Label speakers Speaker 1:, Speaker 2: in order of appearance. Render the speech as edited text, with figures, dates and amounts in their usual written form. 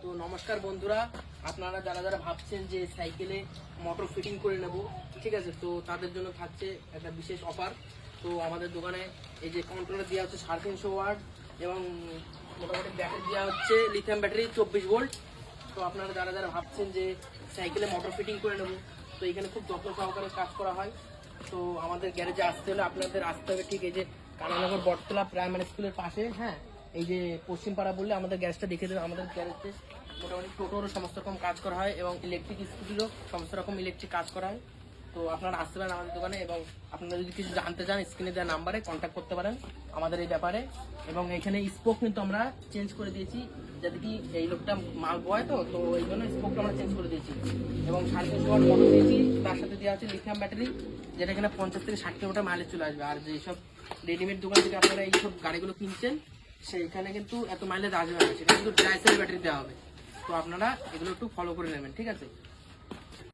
Speaker 1: তো নমস্কার বন্ধুরা, আপনারা যারা যারা ভাবছেন যে সাইকেলে মোটর ফিটিং করে নেব, ঠিক আছে, তো তাদের জন্য থাকছে একটা বিশেষ অফার। তো আমাদের দোকানে এই যে কন্ট্রোলার দেওয়া হচ্ছে 350 ওয়াট এবং মোটামুটি ব্যাটারি দেওয়া হচ্ছে লিথিয়াম ব্যাটারি 24 ভোল্ট। তো আপনারা যারা যারা ভাবছেন যে সাইকেলে মোটর ফিটিং করে নেব, তো এখানে খুব যত্ন সহকারে কাজ করা হয়। তো আমাদের গ্যারেজে আসতে হলে আপনাদের আসতে হবে ঠিক এই যে কানানগর বটতলা প্রাইমারি স্কুলের পাশে, হ্যাঁ, এই যে পশ্চিম পাড়া বললে আমাদের গ্যারেজটা দেখে দেবে। আমাদের গ্যারেজে মোটামুটি টোটোরও সমস্ত রকম কাজ করা হয় এবং ইলেকট্রিক স্কুটিরও সমস্ত রকম ইলেকট্রিক কাজ করা হয়। তো আপনারা আসতে পারেন আমাদের দোকানে এবং আপনারা যদি কিছু জানতে চান স্ক্রিনে দেওয়া নাম্বারে কন্ট্যাক্ট করতে পারেন আমাদের এই ব্যাপারে। এবং এখানে স্পোক কিন্তু আমরা চেঞ্জ করে দিয়েছি, যাতে কি এই লোকটা মাল বয়, তো এই জন্য স্পোকটা আমরা চেঞ্জ করে দিয়েছি। এবং 350 ওয়াট মোটর দিয়েছি, তার সাথে দেওয়া হচ্ছে লিথিয়াম ব্যাটারি, যেটা এখানে 50 থেকে 60 কিলোমিটার মাইলেজ চলে আসবে। আর যেসব রেডিমেড দোকান থেকে আপনারা এইসব গাড়িগুলো কিনছেন সেইখানে কিন্তু এত মাইলেজ আসবে না, সেটা কিন্তু ড্রাই সেল ব্যাটারি দেওয়া হবে। তো আপনারা এগুলো একটু ফলো করে নেবেন, ঠিক আছে।